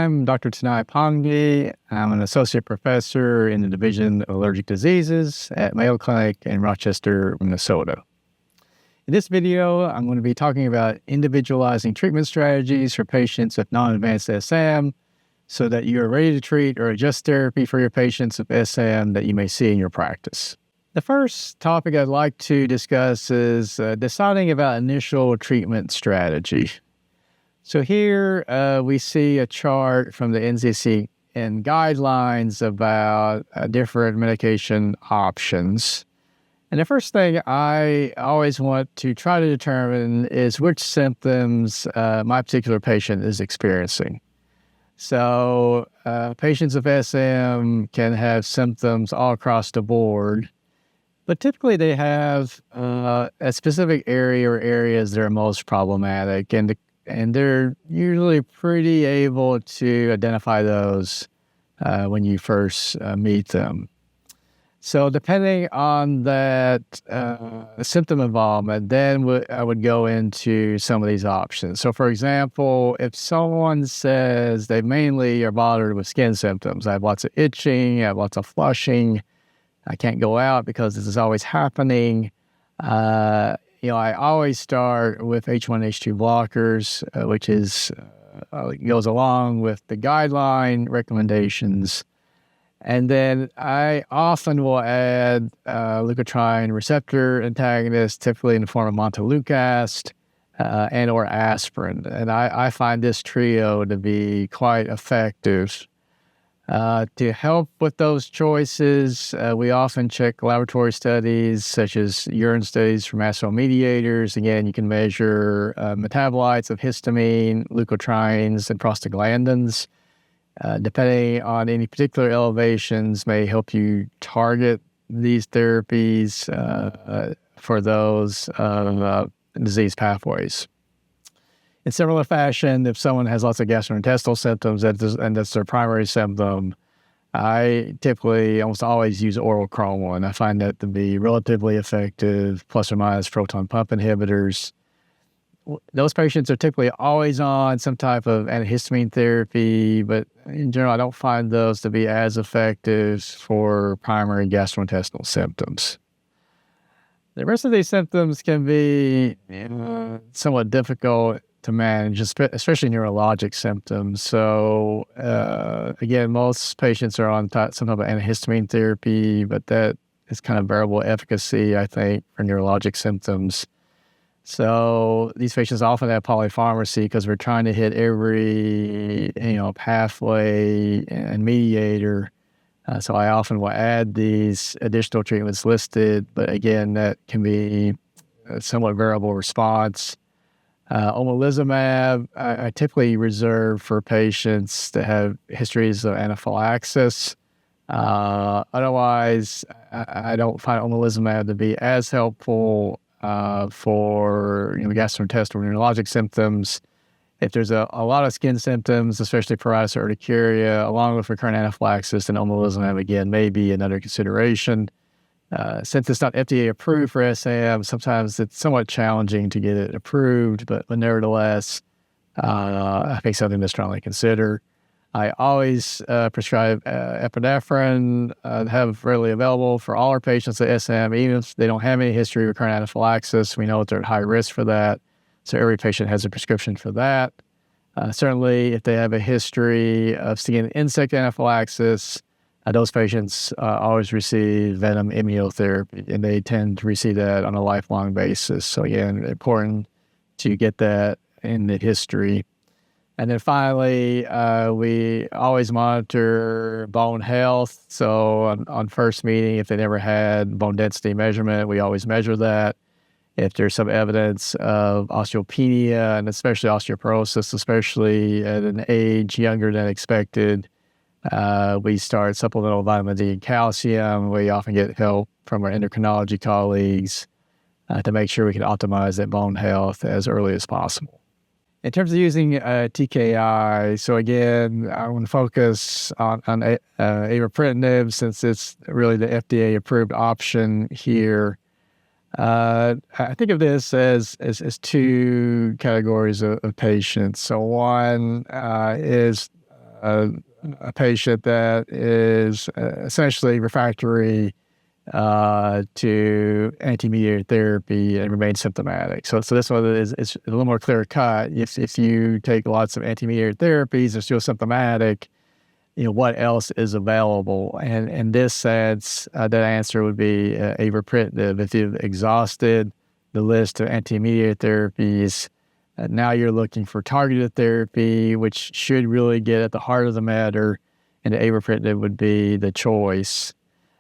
I'm Dr. Thanai Pongdee. I'm an associate professor in the Division of Allergic Diseases at Mayo Clinic in Rochester, Minnesota. In this video, I'm going to be talking about individualizing treatment strategies for patients with non-advanced SM so that you are ready to treat or adjust therapy for your patients with SM that you may see in your practice. The first topic I'd like to discuss is deciding about initial treatment strategy. So here we see a chart from the NCCN guidelines about different medication options. And the first thing I always want to try to determine is which symptoms my particular patient is experiencing. So patients with SM can have symptoms all across the board, but typically they have a specific area or areas that are most problematic, and they're usually pretty able to identify those when you first meet them. So depending on that symptom involvement, then I would go into some of these options. So for example, if someone says they mainly are bothered with skin symptoms, I have lots of itching, I have lots of flushing, I can't go out because this is always happening, I always start with H1, H2 blockers, which goes along with the guideline recommendations. And then I often will add leukotriene receptor antagonists, typically in the form of montelukast and or aspirin. And I find this trio to be quite effective. To help with those choices, we often check laboratory studies such as urine studies for mast cell mediators. Again, you can measure metabolites of histamine, leukotrienes, and prostaglandins. Depending on any particular elevations, may help you target these therapies for those disease pathways. In similar fashion, if someone has lots of gastrointestinal symptoms and that's their primary symptom, I typically almost always use oral chromoin. I find that to be relatively effective, plus or minus proton pump inhibitors. Those patients are typically always on some type of antihistamine therapy, but in general, I don't find those to be as effective for primary gastrointestinal symptoms. The rest of these symptoms can be somewhat difficult to manage, especially neurologic symptoms. So again, most patients are on some type of antihistamine therapy, but that is kind of variable efficacy, I think, for neurologic symptoms. So these patients often have polypharmacy because we're trying to hit every pathway and mediator. So I often will add these additional treatments listed, but again, that can be a somewhat variable response. Omalizumab, I typically reserve for patients that have histories of anaphylaxis. Otherwise, I don't find omalizumab to be as helpful for gastrointestinal neurologic symptoms. If there's a lot of skin symptoms, especially pruritus or urticaria, along with recurrent anaphylaxis, then omalizumab again may be another consideration. Since it's not FDA approved for SM, sometimes it's somewhat challenging to get it approved, but nevertheless, I think something to strongly consider. I always prescribe epinephrine, have readily available for all our patients with SM, even if they don't have any history of recurrent anaphylaxis. We know that they're at high risk for that, so every patient has a prescription for that. Certainly, if they have a history of skin insect anaphylaxis, those patients always receive venom immunotherapy, and they tend to receive that on a lifelong basis. So again, important to get that in the history. And then finally, we always monitor bone health. So on first meeting, if they never had bone density measurement, we always measure that. If there's some evidence of osteopenia and especially osteoporosis, especially at an age younger than expected, we start supplemental vitamin D and calcium. We often get help from our endocrinology colleagues to make sure we can optimize that bone health as early as possible. In terms of using TKI, so again, I want to focus on avapritinib since it's really the FDA-approved option here. I think of this as two categories of patients. So one is a patient that is essentially refractory to anti-mediator therapy and remains symptomatic. So this one is a little more clear cut. If you take lots of anti-mediator therapies and still symptomatic, what else is available? And in this sense, that answer would be avapritinib. If you've exhausted the list of anti-mediator therapies, now you're looking for targeted therapy, which should really get at the heart of the matter, and the avapritinib would be the choice.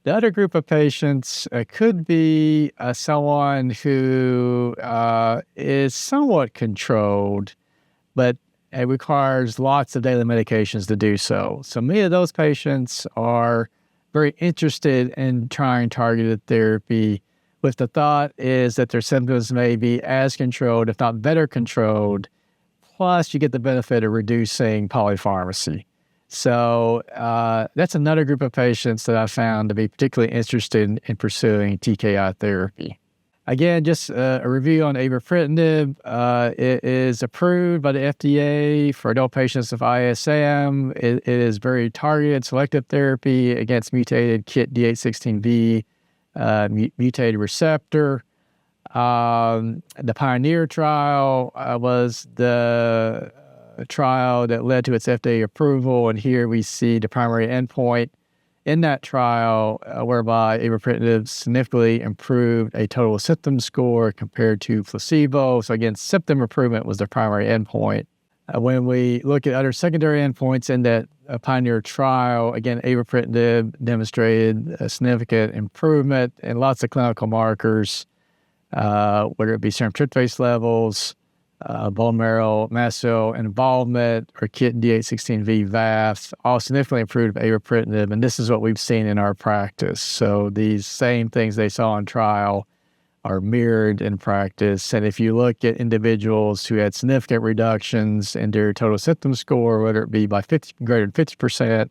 The other group of patients could be someone who is somewhat controlled, but it requires lots of daily medications to do so. So many of those patients are very interested in trying targeted therapy with the thought is that their symptoms may be as controlled, if not better controlled, plus you get the benefit of reducing polypharmacy. So that's another group of patients that I found to be particularly interested in pursuing TKI therapy. Again, just a review on avapritinib. It is approved by the FDA for adult patients with ISM. It is very targeted, selective therapy against mutated KIT D816V mutated receptor. The Pioneer trial was the trial that led to its FDA approval, and here we see the primary endpoint in that trial whereby avapritinib significantly improved a total symptom score compared to placebo. So again, symptom improvement was the primary endpoint. When we look at other secondary endpoints in that Pioneer trial, again, avapritinib demonstrated a significant improvement in lots of clinical markers, whether it be serum tryptase levels, bone marrow mast cell involvement, or KIT D816V VAF, all significantly improved avapritinib, and this is what we've seen in our practice. So these same things they saw in trial are mirrored in practice. And if you look at individuals who had significant reductions in their total symptom score, whether it be by greater than 50%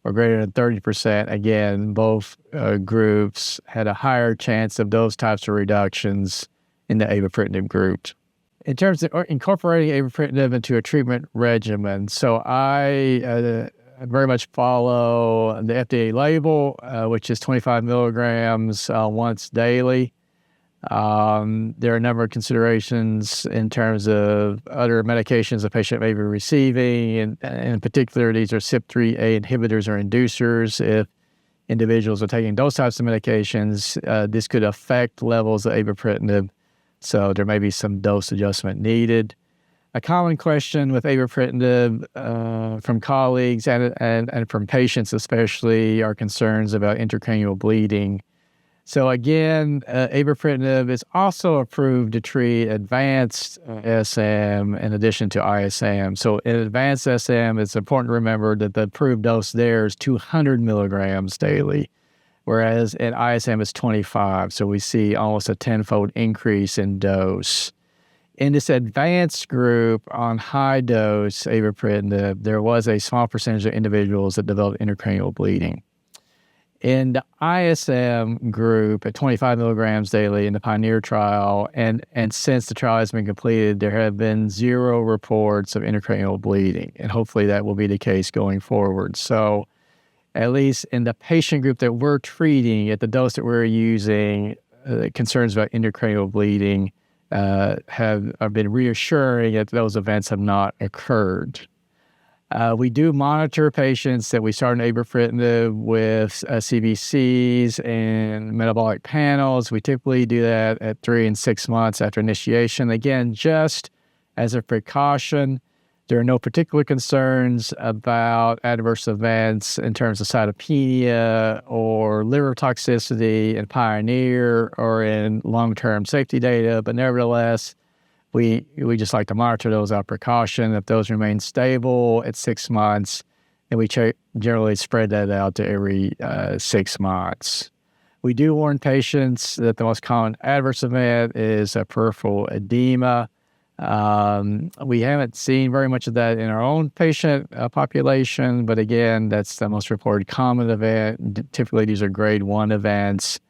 or greater than 30%, again, both groups had a higher chance of those types of reductions in the avapritinib group. In terms of incorporating avapritinib into a treatment regimen, so I very much follow the FDA label, which is 25 milligrams once daily. There are a number of considerations in terms of other medications a patient may be receiving, and in particular, these are CYP3A inhibitors or inducers. If individuals are taking those types of medications, this could affect levels of avapritinib, so there may be some dose adjustment needed. A common question with avapritinib from colleagues and from patients especially are concerns about intracranial bleeding. So again, avapritinib is also approved to treat advanced SM in addition to ISM. So in advanced SM, it's important to remember that the approved dose there is 200 milligrams daily, whereas in ISM it's 25. So we see almost a 10-fold increase in dose. In this advanced group on high dose avapritinib, there was a small percentage of individuals that developed intracranial bleeding. In the ISM group at 25 milligrams daily in the Pioneer trial, and since the trial has been completed, there have been 0 reports of intracranial bleeding, and hopefully that will be the case going forward. So at least in the patient group that we're treating at the dose that we're using, concerns about intracranial bleeding have been reassuring that those events have not occurred. We do monitor patients that we start on avapritinib with CBCs and metabolic panels. We typically do that at 3 and 6 months after initiation. Again, just as a precaution, there are no particular concerns about adverse events in terms of cytopenia or liver toxicity in Pioneer or in long-term safety data, but nevertheless, we just like to monitor those out of precaution. If those remain stable at 6 months, and we generally spread that out to every 6 months. We do warn patients that the most common adverse event is peripheral edema. We haven't seen very much of that in our own patient population, but again, that's the most reported common event. Typically, these are grade 1 events.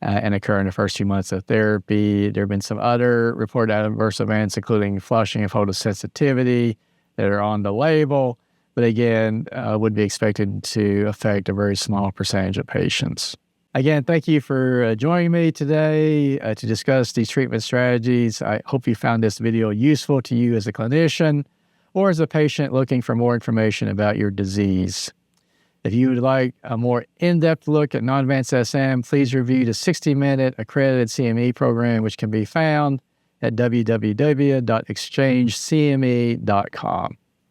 And occur in the first 2 months of therapy. There have been some other reported adverse events, including flushing and photosensitivity, that are on the label. but again, would be expected to affect a very small percentage of patients. Again, thank you for joining me today to discuss these treatment strategies. I hope you found this video useful to you as a clinician or as a patient looking for more information about your disease. If you would like a more in-depth look at non-advanced SM, please review the 60-minute accredited CME program, which can be found at www.exchange.cme.com.